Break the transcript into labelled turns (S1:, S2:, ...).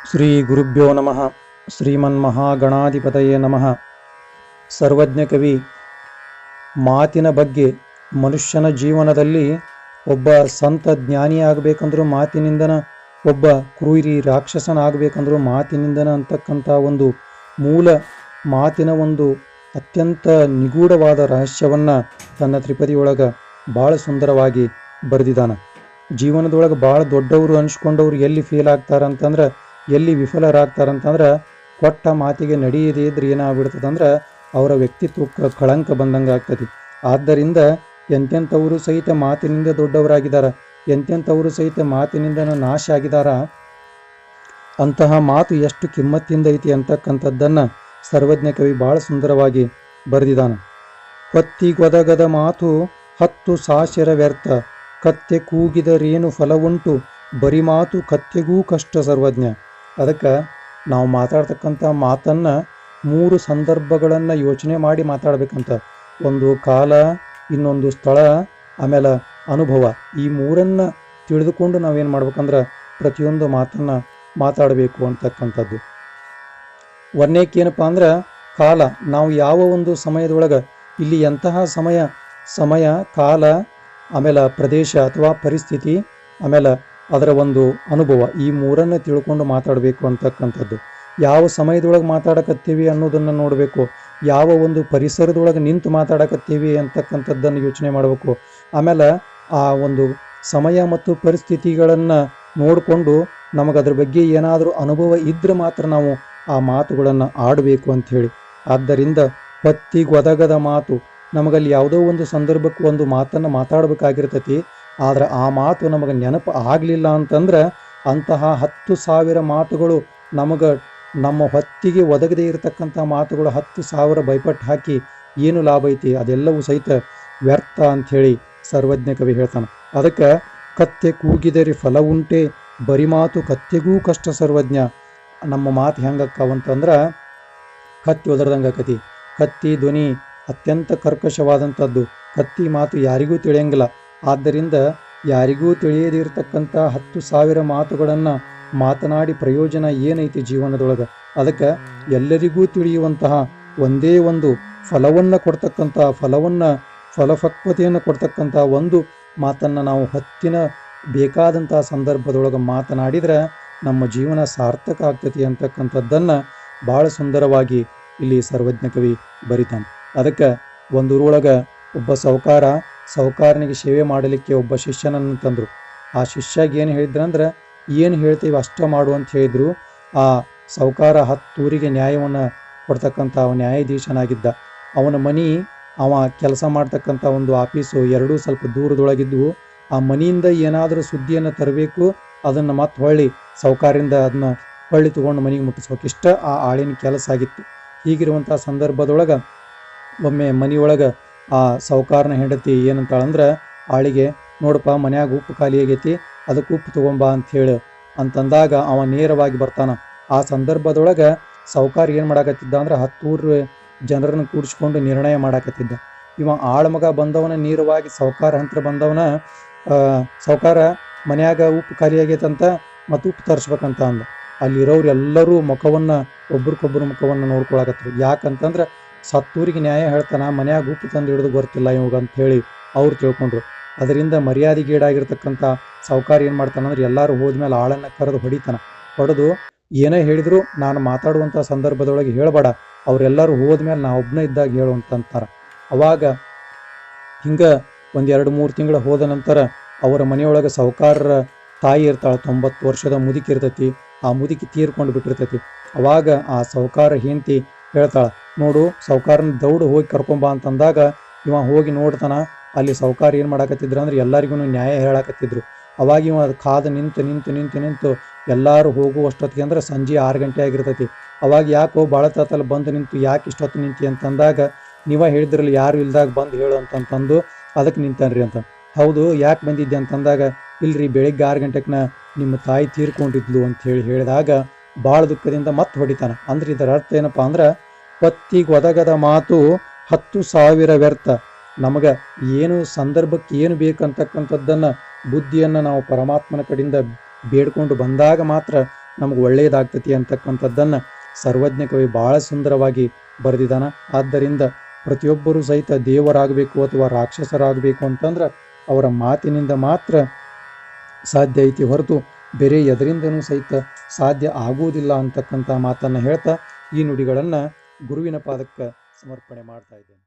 S1: ಶ್ರೀ ಗುರುಭ್ಯೋ ನಮಃ. ಶ್ರೀಮನ್ಮಹಾಗಣಾಧಿಪತಯೇ ನಮಃ. ಸರ್ವಜ್ಞ ಕವಿ ಮಾತಿನ ಬಗ್ಗೆ ಮನುಷ್ಯನ ಜೀವನದಲ್ಲಿ ಒಬ್ಬ ಸಂತ ಜ್ಞಾನಿ ಆಗಬೇಕಂದ್ರೂ ಮಾತಿನಿಂದನ, ಒಬ್ಬ ಕ್ರೂರಿ ರಾಕ್ಷಸನಾಗಬೇಕಂದ್ರೂ ಮಾತಿನಿಂದನ ಅಂತಕ್ಕಂಥ ಒಂದು ಮೂಲ ಮಾತಿನ ಒಂದು ಅತ್ಯಂತ ನಿಗೂಢವಾದ ರಹಸ್ಯವನ್ನು ತನ್ನ ತ್ರಿಪದಿಯೊಳಗೆ ಭಾಳ ಸುಂದರವಾಗಿ ಬರೆದಿದ್ದಾನೆ. ಜೀವನದೊಳಗೆ ಭಾಳ ದೊಡ್ಡವರು ಅನ್ಸ್ಕೊಂಡವ್ರು ಎಲ್ಲಿ ಫೇಲ್ ಆಗ್ತಾರಂತಂದ್ರೆ, ಎಲ್ಲಿ ವಿಫಲರಾಗ್ತಾರಂತಂದ್ರೆ, ಕೊಟ್ಟ ಮಾತಿಗೆ ನಡೆಯದೇ ಇದ್ರೆ ಏನಾಗ್ಬಿಡ್ತದಂದ್ರೆ ಅವರ ವ್ಯಕ್ತಿತ್ವಕ್ಕೆ ಕಳಂಕ ಬಂದಂಗೆ ಆಗ್ತದೆ. ಆದ್ದರಿಂದ ಎಂತೆಂಥವರು ಸಹಿತ ಮಾತಿನಿಂದ ದೊಡ್ಡವರಾಗಿದ್ದಾರೆ, ಎಂತೆಂಥವರು ಸಹಿತ ಮಾತಿನಿಂದ ನಾಶ ಆಗಿದಾರ. ಅಂತಹ ಮಾತು ಎಷ್ಟು ಕಿಮ್ಮತ್ತಿಂದ ಐತಿ ಅಂತಕ್ಕಂಥದ್ದನ್ನು ಸರ್ವಜ್ಞ ಕವಿ ಭಾಳ ಸುಂದರವಾಗಿ ಬರೆದಿದ್ದಾನೆ. ಹೊತ್ತಿಗೊದಗದ ಮಾತು 10 ಸಾಶಿರ ವ್ಯರ್ಥ, ಕತ್ತೆ ಕೂಗಿದರೇನು ಫಲವುಂಟು, ಬರಿ ಮಾತು ಕತ್ತೆಗೂ ಕಷ್ಟ ಸರ್ವಜ್ಞ. ಅದಕ್ಕೆ ನಾವು ಮಾತಾಡ್ತಕ್ಕಂಥ ಮಾತನ್ನು 3 ಸಂದರ್ಭಗಳನ್ನು ಯೋಚನೆ ಮಾಡಿ ಮಾತಾಡ್ಬೇಕಂತ. ಒಂದು ಕಾಲ, ಇನ್ನೊಂದು ಸ್ಥಳ, ಆಮೇಲೆ ಅನುಭವ. ಈ 3 ತಿಳಿದುಕೊಂಡು ನಾವೇನು ಮಾಡ್ಬೇಕಂದ್ರೆ ಪ್ರತಿಯೊಂದು ಮಾತನ್ನು ಮಾತಾಡಬೇಕು ಅಂತಕ್ಕಂಥದ್ದು. ಒಂದನೇಕೇನಪ್ಪ ಅಂದ್ರೆ ಕಾಲ. ನಾವು ಯಾವ ಒಂದು ಸಮಯದೊಳಗೆ ಇಲ್ಲಿ ಎಂತಹ ಸಮಯ ಕಾಲ, ಆಮೇಲೆ ಪ್ರದೇಶ ಅಥವಾ ಪರಿಸ್ಥಿತಿ, ಆಮೇಲೆ ಅದರ ಒಂದು ಅನುಭವ, ಈ 3 ತಿಳ್ಕೊಂಡು ಮಾತಾಡಬೇಕು ಅಂತಕ್ಕಂಥದ್ದು. ಯಾವ ಸಮಯದೊಳಗೆ ಮಾತಾಡಕತ್ತೀವಿ ಅನ್ನೋದನ್ನು ನೋಡಬೇಕು, ಯಾವ ಒಂದು ಪರಿಸರದೊಳಗೆ ನಿಂತು ಮಾತಾಡಕತ್ತೀವಿ ಅಂತಕ್ಕಂಥದ್ದನ್ನು ಯೋಚನೆ ಮಾಡಬೇಕು. ಆಮೇಲೆ ಆ ಒಂದು ಸಮಯ ಮತ್ತು ಪರಿಸ್ಥಿತಿಗಳನ್ನು ನೋಡಿಕೊಂಡು ನಮಗದ್ರ ಬಗ್ಗೆ ಏನಾದರೂ ಅನುಭವ ಇದ್ರೆ ಮಾತ್ರ ನಾವು ಆ ಮಾತುಗಳನ್ನು ಆಡಬೇಕು ಅಂಥೇಳಿ. ಆದ್ದರಿಂದ ಹೊತ್ತಿಗೊದಗದ ಮಾತು, ನಮಗಲ್ಲಿ ಯಾವುದೋ ಒಂದು ಸಂದರ್ಭಕ್ಕೆ ಒಂದು ಮಾತನ್ನು ಮಾತಾಡಬೇಕಾಗಿರ್ತೈತಿ. ಆದರೆ ಆ ಮಾತು ನಮಗೆ ನೆನಪು ಆಗಲಿಲ್ಲ ಅಂತಂದ್ರೆ ಅಂತಹ 10,000 ಮಾತುಗಳು ನಮ್ಮ ಹೊತ್ತಿಗೆ ಒದಗದೇ ಇರತಕ್ಕಂಥ ಮಾತುಗಳು 10,000 ಭಯಪಟ್ಟು ಹಾಕಿ ಏನು ಲಾಭ ಐತಿ, ಅದೆಲ್ಲವೂ ಸಹಿತ ವ್ಯರ್ಥ ಅಂಥೇಳಿ ಸರ್ವಜ್ಞ ಕವಿ ಹೇಳ್ತಾನೆ. ಅದಕ್ಕೆ ಕತ್ತೆ ಕೂಗಿದರೆ ಫಲ ಉಂಟೆ, ಬರಿ ಮಾತು ಕತ್ತೆಗೂ ಕಷ್ಟ ಸರ್ವಜ್ಞ. ನಮ್ಮ ಮಾತು ಹೆಂಗಕ್ಕವಂತಂದ್ರೆ ಕತ್ತಿ ಒದರ್ದಂಗೆ ಆಕತಿ. ಕತ್ತಿ ಧ್ವನಿ ಅತ್ಯಂತ ಕರ್ಕಶವಾದಂಥದ್ದು. ಕತ್ತಿ ಮಾತು ಯಾರಿಗೂ ತಿಳಿಯಂಗಿಲ್ಲ. ಆದ್ದರಿಂದ ಯಾರಿಗೂ ತಿಳಿಯದಿರತಕ್ಕಂಥ 10,000 ಮಾತುಗಳನ್ನು ಮಾತನಾಡಿ ಪ್ರಯೋಜನ ಏನೈತಿ ಜೀವನದೊಳಗೆ. ಅದಕ್ಕೆ ಎಲ್ಲರಿಗೂ ತಿಳಿಯುವಂತಹ ಒಂದೇ ಒಂದು ಫಲವನ್ನು ಕೊಡ್ತಕ್ಕಂಥ ಫಲಪಕ್ವತೆಯನ್ನು ಕೊಡ್ತಕ್ಕಂಥ ಒಂದು ಮಾತನ್ನು ನಾವು ಹೊತ್ತಿನ ಬೇಕಾದಂಥ ಸಂದರ್ಭದೊಳಗೆ ಮಾತನಾಡಿದರೆ ನಮ್ಮ ಜೀವನ ಸಾರ್ಥಕ ಆಗ್ತತಿ ಅಂತಕ್ಕಂಥದ್ದನ್ನು ಭಾಳ ಸುಂದರವಾಗಿ ಇಲ್ಲಿ ಸರ್ವಜ್ಞ ಕವಿ ಬರಿತಾನೆ. ಅದಕ್ಕೆ ಒಂದೂರೊಳಗೆ ಒಬ್ಬ ಸಾಹುಕಾರನಿಗೆ ಸೇವೆ ಮಾಡಲಿಕ್ಕೆ ಒಬ್ಬ ಶಿಷ್ಯನನ್ನು ತಂದರು. ಆ ಶಿಷ್ಯಾಗ ಏನು ಹೇಳಿದ್ರಂದ್ರೆ, ಏನು ಹೇಳ್ತೀವಿ ಅಷ್ಟ ಮಾಡು ಅಂತ ಹೇಳಿದ್ರು. ಆ ಸಾಹುಕಾರ 10 ಊರಿಗೆ ನ್ಯಾಯವನ್ನು ಕೊಡ್ತಕ್ಕಂಥ ನ್ಯಾಯಾಧೀಶನಾಗಿದ್ದ. ಅವನ ಮನೆ, ಅವ ಕೆಲಸ ಮಾಡ್ತಕ್ಕಂಥ ಒಂದು ಆಫೀಸು ಎರಡೂ ಸ್ವಲ್ಪ ದೂರದೊಳಗಿದ್ವು. ಆ ಮನೆಯಿಂದ ಏನಾದರೂ ಸುದ್ದಿಯನ್ನು ತರಬೇಕು, ಅದನ್ನು ಮತ್ತೆ ಹೊಳ್ಳಿ ಸಾಹುಕಾರಿಂದ ಅದನ್ನ ಹೊಳ್ಳಿ ತೊಗೊಂಡು ಮನೆಗೆ ಮುಟ್ಟಿಸ್ಬೇಕು. ಇಷ್ಟ ಆ ಆಳಿನ ಕೆಲಸ ಆಗಿತ್ತು. ಹೀಗಿರುವಂಥ ಸಂದರ್ಭದೊಳಗೆ ಒಮ್ಮೆ ಮನೆಯೊಳಗೆ ಆ ಸಾಹುಕಾರನ ಹೆಂಡತಿ ಏನಂತಾಳಂದ್ರೆ ಆಳಿಗೆ, ನೋಡಪ್ಪ ಮನ್ಯಾಗ ಉಪ್ಪು ಖಾಲಿ ಆಗೈತಿ, ಅದಕ್ಕೆ ಉಪ್ಪು ತೊಗೊಂಬಾ ಅಂಥೇಳಿ ಅಂತಂದಾಗ ಅವ ನೇರವಾಗಿ ಬರ್ತಾನ. ಆ ಸಂದರ್ಭದೊಳಗೆ ಸಾಹುಕಾರ ಏನು ಮಾಡಾಕತ್ತಿದ್ದ ಅಂದ್ರೆ 10 ಊರು ಜನರನ್ನು ಕೂಡಿಸ್ಕೊಂಡು ನಿರ್ಣಯ ಮಾಡಾಕತ್ತಿದ್ದ. ಇವ ಆಳ್ಮಗ ಬಂದವನ ನೇರವಾಗಿ ಸಾಹುಕಾರ ಹಂತ್ರ ಬಂದವನ, ಸಾಹುಕಾರ ಮನ್ಯಾಗ ಉಪ್ಪು ಖಾಲಿ ಆಗೈತಂತ ಮತ್ತು ಉಪ್ಪು ತರಿಸ್ಬೇಕಂತ ಅಂದ. ಅಲ್ಲಿರೋರು ಎಲ್ಲರೂ ಒಬ್ರಿಗೊಬ್ಬರು ಮುಖವನ್ನು ನೋಡ್ಕೊಳಕತ್ರು. ಯಾಕಂತಂದ್ರೆ 10 ಊರಿಗೆ ನ್ಯಾಯ ಹೇಳ್ತಾನ, ಮನ್ಯಾಗ ಉಪ್ಪು ತಂದು ಹಿಡಿದು ಗೊತ್ತಿಲ್ಲ ಇವಾಗ ಅಂತ ಹೇಳಿ ಅವ್ರು ತಿಳ್ಕೊಂಡ್ರು. ಅದರಿಂದ ಮರ್ಯಾದೆಗೀಡಾಗಿರ್ತಕ್ಕಂಥ ಸಾಹುಕಾರ ಏನು ಮಾಡ್ತಾನಂದ್ರೆ ಎಲ್ಲರೂ ಹೋದ್ಮೇಲೆ ಆಳನ್ನು ಕರೆದು ಹೊಡೆದು ಏನೇ ಹೇಳಿದ್ರು ನಾನು ಮಾತಾಡುವಂಥ ಸಂದರ್ಭದೊಳಗೆ ಹೇಳಬೇಡ, ಅವರೆಲ್ಲರೂ ಹೋದ್ಮೇಲೆ ನಾ ಒಬ್ಬನೇ ಇದ್ದಾಗ ಹೇಳು ಅಂತಂತಾರೆ. ಅವಾಗ ಹಿಂಗೆ 1-2-3 ತಿಂಗಳು ಹೋದ ನಂತರ ಅವರ ಮನೆಯೊಳಗೆ ಸಾಹುಕಾರರ ತಾಯಿ ಇರ್ತಾಳೆ. 90 ವರ್ಷದ ಮುದುಕಿ ಇರ್ತೈತಿ. ಆ ಮುದುಕಿ ತೀರ್ಕೊಂಡು ಬಿಟ್ಟಿರ್ತೈತಿ. ಅವಾಗ ಆ ಸಾಹುಕಾರ ಹೆಂಡತಿ ಹೇಳ್ತಾಳೆ, ನೋಡು ಸಾಹುಕಾರನ ದೌಡು ಹೋಗಿ ಕರ್ಕೊಂಬಾ ಅಂತಂದಾಗ ಇವ ಹೋಗಿ ನೋಡ್ತಾನ. ಅಲ್ಲಿ ಸಾಹುಕಾರ ಏನು ಮಾಡಾಕತ್ತಿದ್ರು ಅಂದ್ರೆ ಎಲ್ಲರಿಗೂ ನ್ಯಾಯ ಹೇಳಾಕತ್ತಿದ್ರು. ಅವಾಗ ಇವ ಅದು ಕಾದು ನಿಂತು ಎಲ್ಲರೂ ಹೋಗುವಷ್ಟೊತ್ತಿಗೆ ಅಂದ್ರೆ ಸಂಜೆ 6 ಗಂಟೆ ಆಗಿರ್ತೈತಿ. ಅವಾಗ ಯಾಕೋ ಭಾಳ ತಾತಲ್ಲಿ ಬಂದು ನಿಂತು ಯಾಕೆ ಇಷ್ಟೊತ್ತು ನಿಂತಿ ಅಂತಂದಾಗ, ನೀವ ಹೇಳಿದ್ರಲ್ಲಿ ಯಾರು ಇಲ್ದಾಗ ಬಂದು ಹೇಳು ಅಂತಂದು ಅದಕ್ಕೆ ನಿಂತಾನ್ರಿ ಅಂತ. ಹೌದು, ಯಾಕೆ ಬಂದಿದ್ದೆ ಅಂತಂದಾಗ, ಇಲ್ರಿ ಬೆಳಿಗ್ಗೆ 6 ಗಂಟೆಗೆ ನಿಮ್ಮ ತಾಯಿ ತೀರ್ಕೊಂಡಿದ್ಲು ಅಂತ ಹೇಳಿದಾಗ ಭಾಳ ದುಃಖದಿಂದ ಮತ್ತೆ ಹೊಡಿತಾನ. ಅಂದ್ರೆ ಇದರ ಅರ್ಥ ಏನಪ್ಪ ಅಂದ್ರೆ, ಹೊತ್ತಿಗೊದಗದ ಮಾತು 10,000 ವ್ಯರ್ಥ. ನಮಗೆ ಏನು ಸಂದರ್ಭಕ್ಕೆ ಏನು ಬೇಕಂತಕ್ಕಂಥದ್ದನ್ನು ಬುದ್ಧಿಯನ್ನು ನಾವು ಪರಮಾತ್ಮನ ಕಡೆಯಿಂದ ಬೇಡ್ಕೊಂಡು ಬಂದಾಗ ಮಾತ್ರ ನಮ್ಗೆ ಒಳ್ಳೆಯದಾಗ್ತತಿ ಅಂತಕ್ಕಂಥದ್ದನ್ನು ಸರ್ವಜ್ಞ ಕವಿ ಭಾಳ ಸುಂದರವಾಗಿ ಬರೆದಿದ್ದಾನ. ಆದ್ದರಿಂದ ಪ್ರತಿಯೊಬ್ಬರೂ ಸಹಿತ ದೇವರಾಗಬೇಕು ಅಥವಾ ರಾಕ್ಷಸರಾಗಬೇಕು ಅಂತಂದ್ರೆ ಅವರ ಮಾತಿನಿಂದ ಮಾತ್ರ ಸಾಧ್ಯ ಐತಿ, ಹೊರತು ಬೇರೆ ಎದರಿಂದನೂ ಸಹಿತ ಸಾಧ್ಯ ಆಗುವುದಿಲ್ಲ ಅಂತಕ್ಕಂಥ ಮಾತನ್ನು ಹೇಳ್ತಾ ಈ ನುಡಿಗಳನ್ನು ಗುರುವಿನ ಪಾದಕ್ಕೆ ಸಮರ್ಪಣೆ ಮಾಡ್ತಾ ಇದ್ದೇನೆ.